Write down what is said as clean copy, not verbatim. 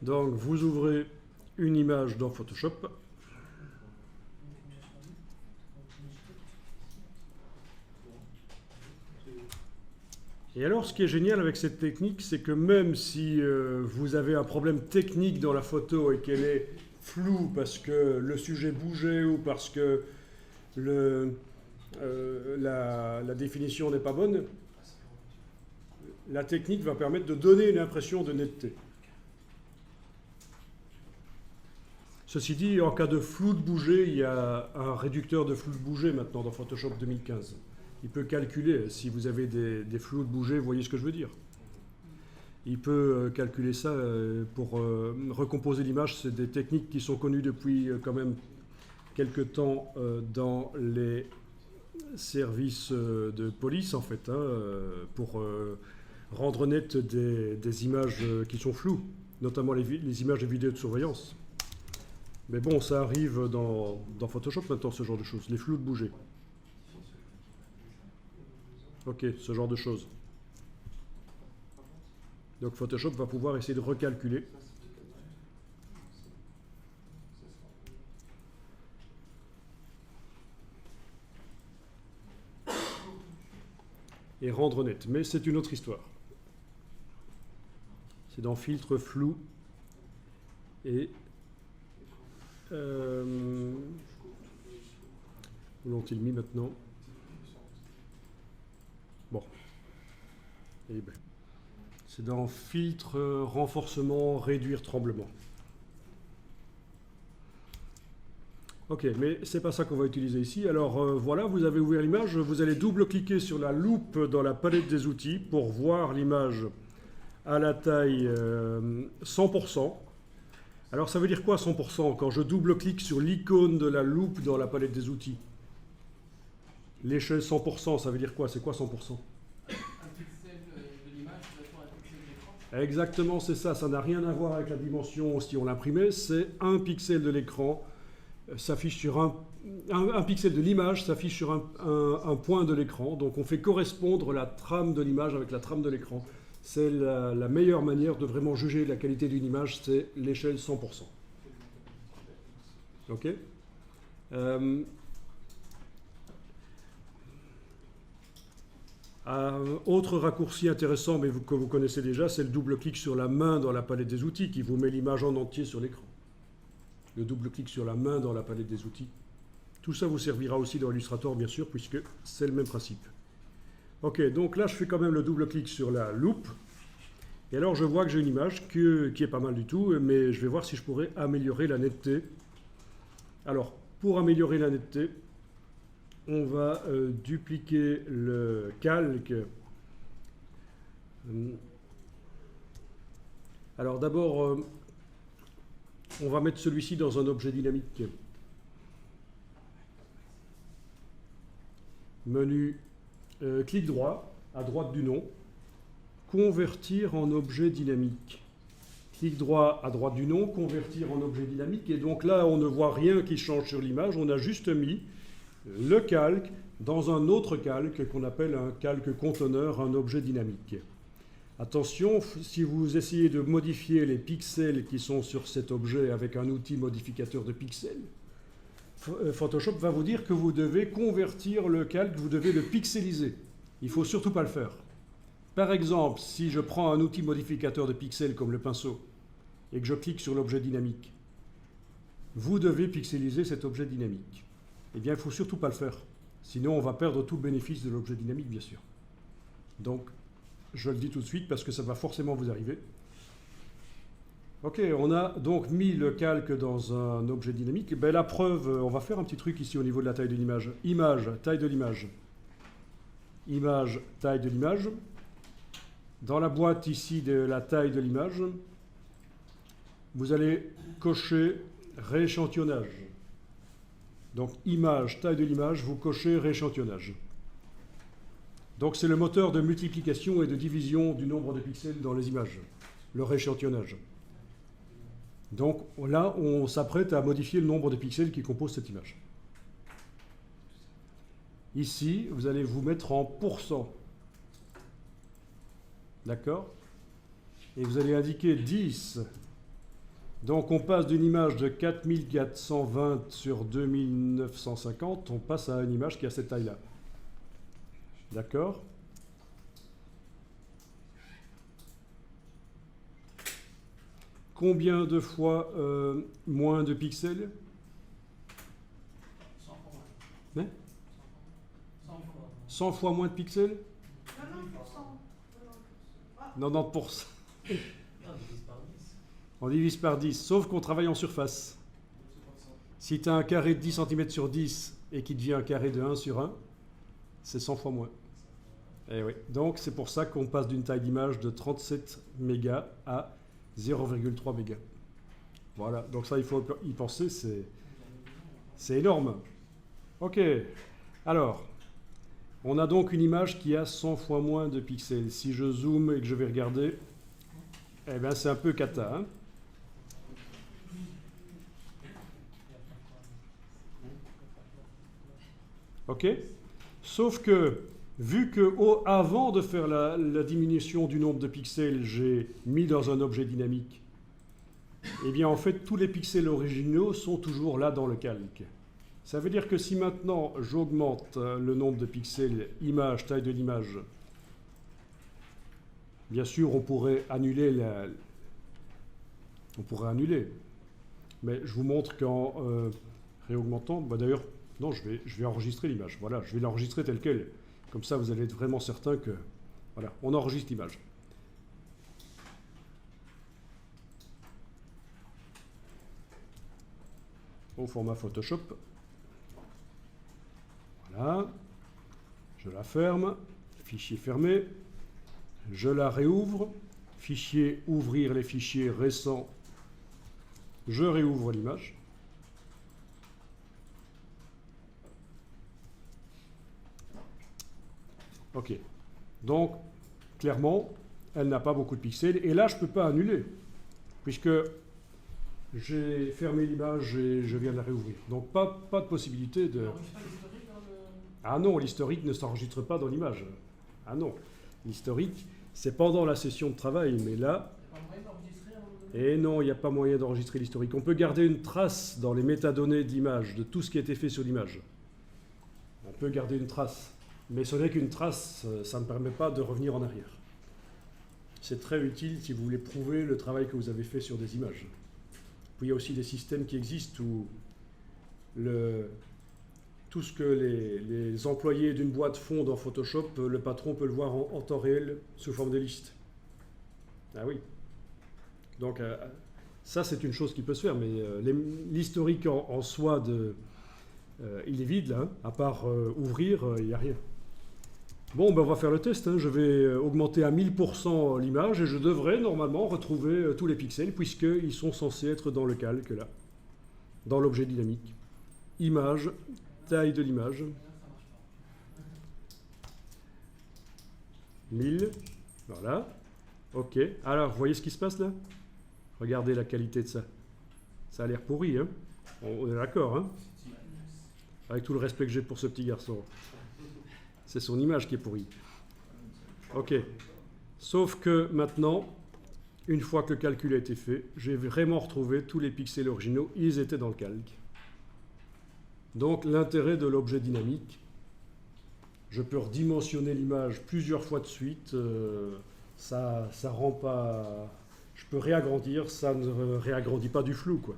Donc vous ouvrez une image dans Photoshop. Et alors, ce qui est génial avec cette technique, c'est que même si vous avez un problème technique dans la photo et qu'elle est floue parce que le sujet bougeait ou parce que la définition n'est pas bonne, la technique va permettre de donner une impression de netteté. Ceci dit, en cas de flou de bouger, il y a un réducteur de flou de bouger maintenant dans Photoshop 2015. Il peut calculer, si vous avez des flous de bouger, vous voyez ce que je veux dire. Il peut calculer ça pour recomposer l'image. C'est des techniques qui sont connues depuis quand même quelques temps dans les services de police, en fait, pour rendre net des images qui sont floues, notamment les images de vidéos de surveillance. Mais bon, ça arrive dans Photoshop maintenant, ce genre de choses, les flous de bouger. Ok, ce genre de choses. Donc Photoshop va pouvoir essayer de recalculer. Et rendre net. Mais c'est une autre histoire. C'est dans Filtre, Flou et... où l'ont-ils mis maintenant? Bon. Et ben, c'est dans Filtre, Renforcement, Réduire tremblement. Ok, mais c'est pas ça qu'on va utiliser ici. Alors voilà, vous avez ouvert l'image, vous allez double-cliquer sur la loupe dans la palette des outils pour voir l'image à la taille 100%. Alors ça veut dire quoi 100% quand je double-clique sur l'icône de la loupe dans la palette des outils? L'échelle 100%, ça veut dire quoi? C'est quoi 100%? Un pixel de l'image correspond à un pixel de l'écran. Exactement, c'est ça. Ça n'a rien à voir avec la dimension si on l'imprimait. C'est un pixel de l'écran s'affiche sur un pixel de l'image s'affiche sur un point de l'écran. Donc on fait correspondre la trame de l'image avec la trame de l'écran. C'est la meilleure manière de vraiment juger la qualité d'une image, c'est l'échelle 100%. Ok. Autre raccourci intéressant, mais que vous connaissez déjà, c'est le double-clic sur la main dans la palette des outils qui vous met l'image en entier sur l'écran. Le double-clic sur la main dans la palette des outils. Tout ça vous servira aussi dans Illustrator, bien sûr, puisque c'est le même principe. Ok, donc là, je fais quand même le double-clic sur la loupe. Et alors, je vois que j'ai une image qui est pas mal du tout, mais je vais voir si je pourrais améliorer la netteté. Alors, pour améliorer la netteté, on va dupliquer le calque. Alors d'abord, on va mettre celui-ci dans un objet dynamique. Menu, clic droit, à droite du nom. Convertir en objet dynamique. Clic droit à droite du nom, convertir en objet dynamique. Et donc là, on ne voit rien qui change sur l'image. On a juste mis le calque dans un autre calque qu'on appelle un calque conteneur, un objet dynamique. Attention, si vous essayez de modifier les pixels qui sont sur cet objet avec un outil modificateur de pixels, Photoshop va vous dire que vous devez convertir le calque, vous devez le pixeliser. Il ne faut surtout pas le faire. Par exemple, si je prends un outil modificateur de pixels comme le pinceau et que je clique sur l'objet dynamique, vous devez pixeliser cet objet dynamique. Eh bien, il ne faut surtout pas le faire. Sinon, on va perdre tout le bénéfice de l'objet dynamique, bien sûr. Donc, je le dis tout de suite parce que ça va forcément vous arriver. Ok, on a donc mis le calque dans un objet dynamique. Ben, la preuve, on va faire un petit truc ici au niveau de la taille de l'image. Image, taille de l'image. Image, taille de l'image. Dans la boîte ici de la taille de l'image, vous allez cocher rééchantillonnage. Donc image, taille de l'image, vous cochez rééchantillonnage. Donc c'est le moteur de multiplication et de division du nombre de pixels dans les images, le rééchantillonnage. Donc là, on s'apprête à modifier le nombre de pixels qui composent cette image. Ici, vous allez vous mettre en pourcent. D'accord? Et vous allez indiquer 10 Donc on passe d'une image de 4420 sur 2950, on passe à une image qui a cette taille-là. D'accord? Combien de fois moins de pixels? 100 fois moins. Hein? 100 fois. 100 fois moins de pixels? 90%. 90%. On divise par 10. On divise par 10, sauf qu'on travaille en surface. Si tu as un carré de 10 cm sur 10 et qui devient un carré de 1 sur 1, c'est 100 fois moins. Et oui. Donc c'est pour ça qu'on passe d'une taille d'image de 37 mégas à 0,3 mégas. Voilà, donc ça il faut y penser, c'est énorme. Ok, alors, on a donc une image qui a 100 fois moins de pixels. Si je zoome et que je vais regarder, eh bien c'est un peu cata, hein. Ok? Sauf que, vu que avant de faire la diminution du nombre de pixels, j'ai mis dans un objet dynamique, eh bien en fait tous les pixels originaux sont toujours là dans le calque. Ça veut dire que si maintenant j'augmente le nombre de pixels, image, taille de l'image, bien sûr on pourrait annuler mais je vous montre qu'en réaugmentant, bah d'ailleurs, non, je vais enregistrer l'image. Voilà, je vais l'enregistrer telle quelle. Comme ça, vous allez être vraiment certain que... Voilà, on enregistre l'image. Au format Photoshop. Voilà. Je la ferme. Fichier fermé. Je la réouvre. Fichier ouvrir les fichiers récents. Je réouvre l'image. Ok. Donc, clairement, elle n'a pas beaucoup de pixels. Et là, je ne peux pas annuler, puisque j'ai fermé l'image et je viens de la réouvrir. Donc, pas de possibilité de... Ah non, l'historique ne s'enregistre pas dans l'image. Ah non. L'historique, c'est pendant la session de travail, mais là... Et non, il n'y a pas moyen d'enregistrer l'historique. On peut garder une trace dans les métadonnées d'image, de tout ce qui a été fait sur l'image. On peut garder une trace. Mais ce n'est qu'une trace, ça ne permet pas de revenir en arrière. C'est très utile si vous voulez prouver le travail que vous avez fait sur des images. Puis il y a aussi des systèmes qui existent où tout ce que les employés d'une boîte font dans Photoshop, le patron peut le voir en temps réel sous forme de liste. Ah oui. Donc ça c'est une chose qui peut se faire, mais l'historique en soi, il est vide là, hein. À part ouvrir, il n'y a rien. Bon, ben on va faire le test, hein. Je vais augmenter à 1000% l'image et je devrais normalement retrouver tous les pixels puisqu'ils sont censés être dans le calque là, dans l'objet dynamique. Image, taille de l'image. 1000, voilà. Ok, alors vous voyez ce qui se passe là? Regardez la qualité de ça. Ça a l'air pourri, hein? On est d'accord, hein? Avec tout le respect que j'ai pour ce petit garçon. C'est son image qui est pourrie. Ok. Sauf que maintenant, une fois que le calcul a été fait, j'ai vraiment retrouvé tous les pixels originaux. Ils étaient dans le calque. Donc l'intérêt de l'objet dynamique, je peux redimensionner l'image plusieurs fois de suite. Ça rend pas... Je peux réagrandir, ça ne réagrandit pas du flou, quoi.